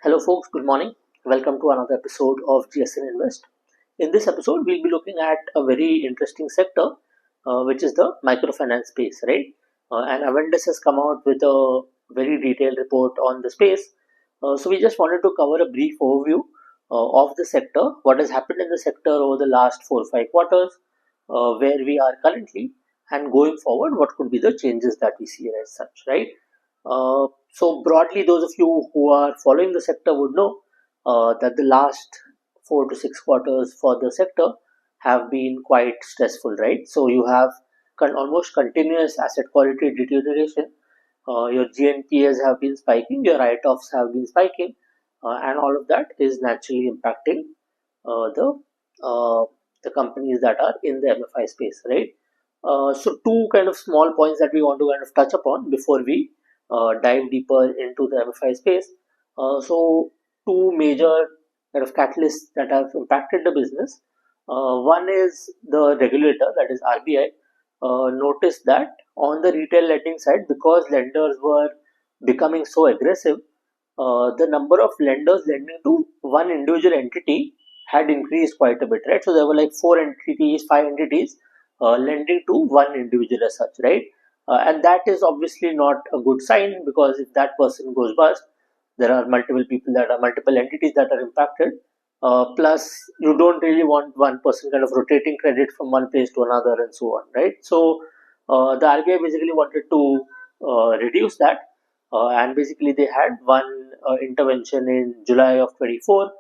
Hello, folks. Good morning. Welcome to another episode of GSN Invest. In this episode, we'll be looking at a very interesting sector, which is the microfinance space, right? And Avendus has come out with a very detailed report on the space. So we just wanted to cover a brief overview of the sector, what has happened in the sector over the last 4 or 5 quarters, where we are currently, and going forward, what could be the changes that we see as such, right? So broadly, those of you who are following the sector would know that the last 4 to 6 quarters for the sector have been quite stressful, right? So you have almost continuous asset quality deterioration. Your GNPAs have been spiking, your write-offs have been spiking, and all of that is naturally impacting uh, the uh, the companies that are in the MFI space, right? So two kind of small points that we want to kind of touch upon before we dive deeper into the MFI space. So two major kind of catalysts that have impacted the business. One is the regulator, that is RBI, noticed that on the retail lending side, because lenders were becoming so aggressive, the number of lenders lending to one individual entity had increased quite a bit, right? So there were like 4 entities, 5 entities lending to one individual as such, right? And that is obviously not a good sign, because if that person goes bust, there are multiple entities that are impacted. Plus, you don't really want one person kind of rotating credit from one place to another and so on, right? So the RBI basically wanted to reduce that, and basically they had one intervention in July of 24,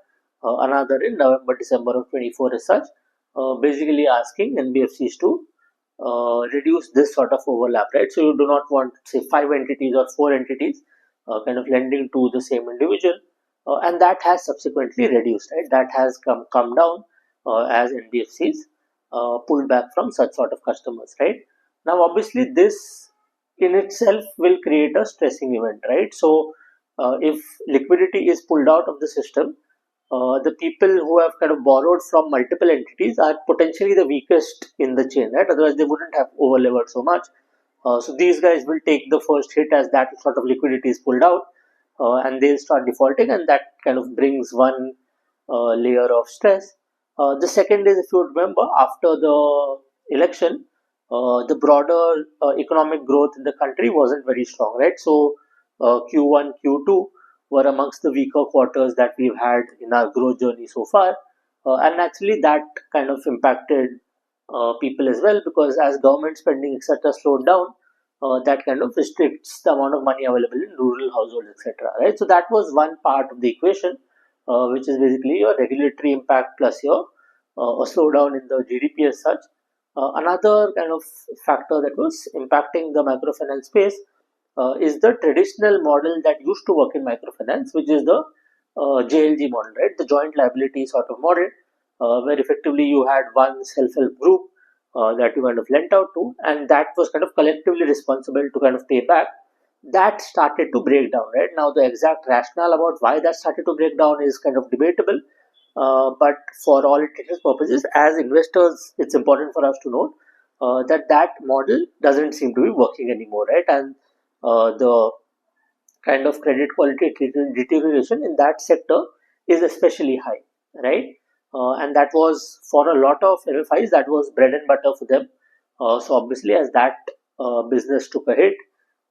another in November, December of 24 as such, basically asking NBFCs to reduce this sort of overlap, right? So you do not want, say, 5 entities or 4 entities kind of lending to the same individual, and that has subsequently reduced, right? That has come down as NBFCs pulled back from such sort of customers, right? Now, obviously, this in itself will create a stressing event, right? So, if liquidity is pulled out of the system, the people who have kind of borrowed from multiple entities are potentially the weakest in the chain, right? Otherwise, they wouldn't have over levered so much. So these guys will take the first hit as that sort of liquidity is pulled out, and they'll start defaulting, and that kind of brings one layer of stress. The second is, if you remember, after the election, the broader economic growth in the country wasn't very strong, right? So Q1, Q2 were amongst the weaker quarters that we've had in our growth journey so far. And naturally, that kind of impacted people as well, because as government spending, etc., slowed down, that kind of restricts the amount of money available in rural households, etc. Right? So that was one part of the equation, which is basically your regulatory impact plus your a slowdown in the GDP as such. Another kind of factor that was impacting the microfinance space is the traditional model that used to work in microfinance, which is the JLG model, right? The joint liability sort of model, where effectively you had one self-help group that you kind of lent out to, and that was kind of collectively responsible to kind of pay back. That started to break down, right? Now, the exact rationale about why that started to break down is kind of debatable, but for all intents and purposes, as investors, it's important for us to note that that model doesn't seem to be working anymore, right? And the kind of credit quality deterioration in that sector is especially high, right? And that was for a lot of MFIs, that was bread and butter for them. So obviously, as that business took a hit,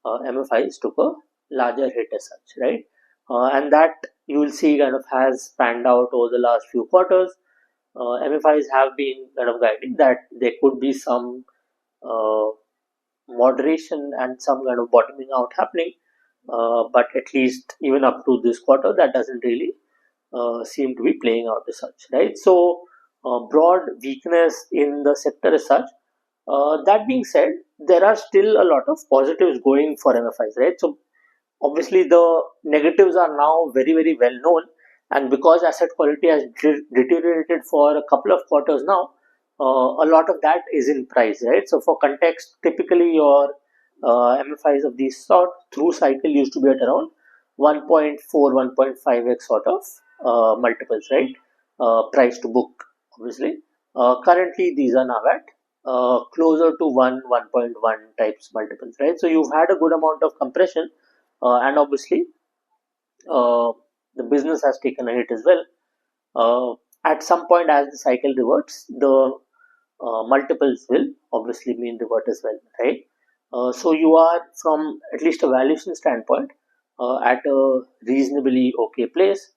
MFIs took a larger hit as such, right? And that you will see kind of has panned out over the last few quarters. MFIs have been kind of guiding that there could be some uh, moderation and some kind of bottoming out happening, but at least even up to this quarter, that doesn't really seem to be playing out as such, right? So, broad weakness in the sector as such. That being said, there are still a lot of positives going for MFIs, right? So, obviously, the negatives are now very, very well known, and because asset quality has deteriorated for a couple of quarters now, a lot of that is in price, right? So, for context, typically your MFIs of this sort through cycle used to be at around 1.4, 1.5x sort of multiples, right? Price to book, obviously. Currently, these are now at closer to 1.1 types multiples, right? So you've had a good amount of compression, and obviously, uh, the business has taken a hit as well. At some point, as the cycle reverts, the multiples will obviously mean revert as well, right? So you are, from at least a valuation standpoint, at a reasonably okay place.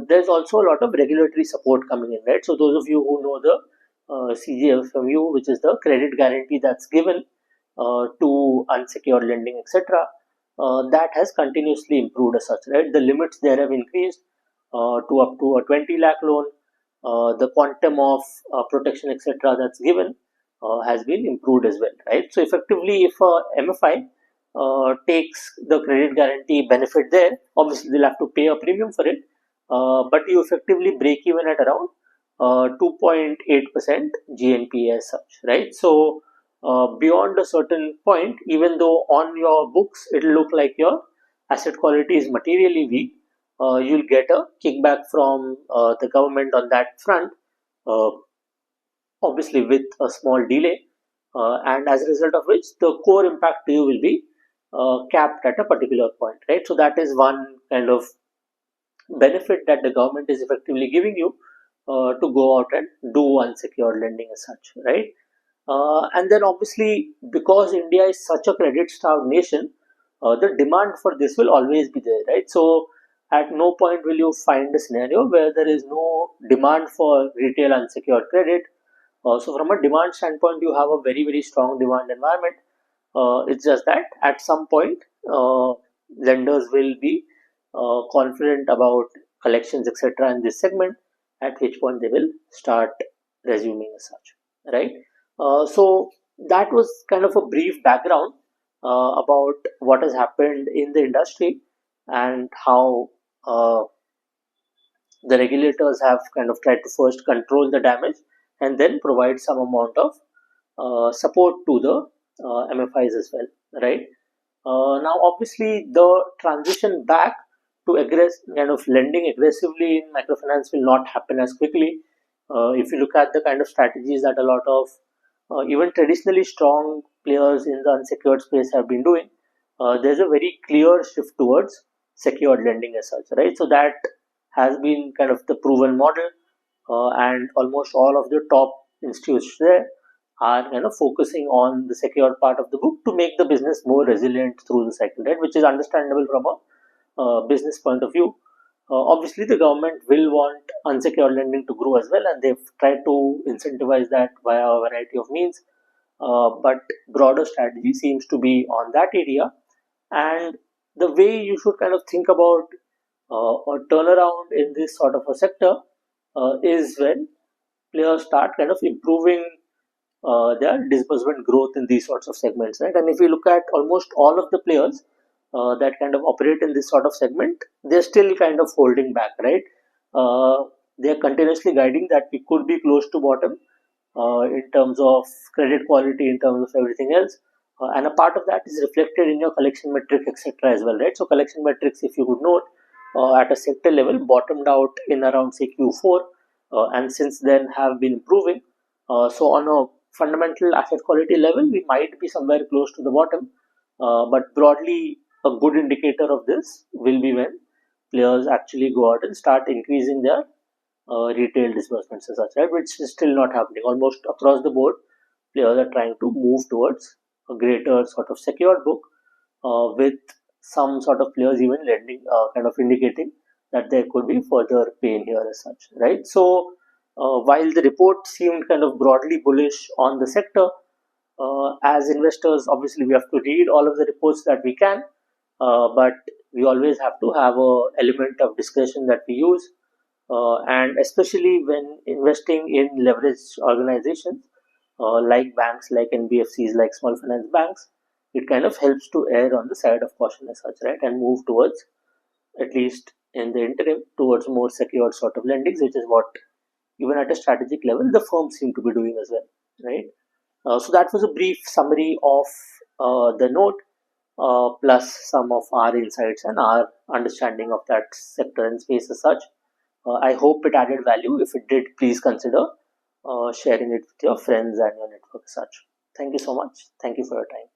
There's also a lot of regulatory support coming in, right? So those of you who know the CGFMU, which is the credit guarantee that's given to unsecured lending, etc., that has continuously improved as such, right? The limits there have increased to up to a 20 lakh loan. The quantum of protection, etc., that's given has been improved as well, right? So effectively, if MFI takes the credit guarantee benefit there, obviously they'll have to pay a premium for it, but you effectively break even at around 2.8% GNPA as such, right? So beyond a certain point, even though on your books it'll look like your asset quality is materially weak, you'll get a kickback from the government on that front, uh, obviously with a small delay, and as a result of which the core impact to you will be capped at a particular point, right? So that is one kind of benefit that the government is effectively giving you to go out and do unsecured lending as such, right? And then obviously, because India is such a credit starved nation, the demand for this will always be there, right? So at no point will you find a scenario where there is no demand for retail unsecured credit. So from a demand standpoint, you have a very, very strong demand environment. It's just that at some point, lenders will be confident about collections, etc., in this segment, at which point they will start resuming as such, right? So that was kind of a brief background about what has happened in the industry and how the regulators have kind of tried to first control the damage and then provide some amount of support to the MFIs as well, right? Now, obviously, the transition back to kind of lending aggressively in microfinance will not happen as quickly. If you look at the kind of strategies that a lot of even traditionally strong players in the unsecured space have been doing, there's a very clear shift towards secured lending as such, right? So that has been kind of the proven model, and almost all of the top institutes there are kind of focusing on the secured part of the book to make the business more resilient through the cycle, right? Which is understandable from a business point of view. Obviously, the government will want unsecured lending to grow as well, and they've tried to incentivize that via a variety of means. But broader strategy seems to be on that area, and the way you should kind of think about a turnaround in this sort of a sector is when players start kind of improving their disbursement growth in these sorts of segments, right? And if you look at almost all of the players that kind of operate in this sort of segment, they're still kind of holding back, right? They're continuously guiding that we could be close to bottom in terms of credit quality, in terms of everything else. And a part of that is reflected in your collection metric, etc., as well, right? So, collection metrics, if you could note, at a sector level, bottomed out in around say Q4, and since then have been improving. So, on a fundamental asset quality level, we might be somewhere close to the bottom, but broadly, a good indicator of this will be when players actually go out and start increasing their retail disbursements as such, right? Which is still not happening. Almost across the board, players are trying to move towards a greater sort of secured book, with some sort of players even lending, kind of indicating that there could be further pain here as such, right? So, while the report seemed kind of broadly bullish on the sector, as investors, obviously we have to read all of the reports that we can, but we always have to have a element of discretion that we use, and especially when investing in leveraged organizations like banks, like NBFCs, like small finance banks, it kind of helps to err on the side of caution as such, right, and move towards, at least in the interim, towards more secured sort of lendings, which is what even at a strategic level the firms seem to be doing as well, right? So that was a brief summary of the note, plus some of our insights and our understanding of that sector and space as such. I hope it added value. If it did, please consider sharing it with your friends and your network as such. Thank you so much. Thank you for your time.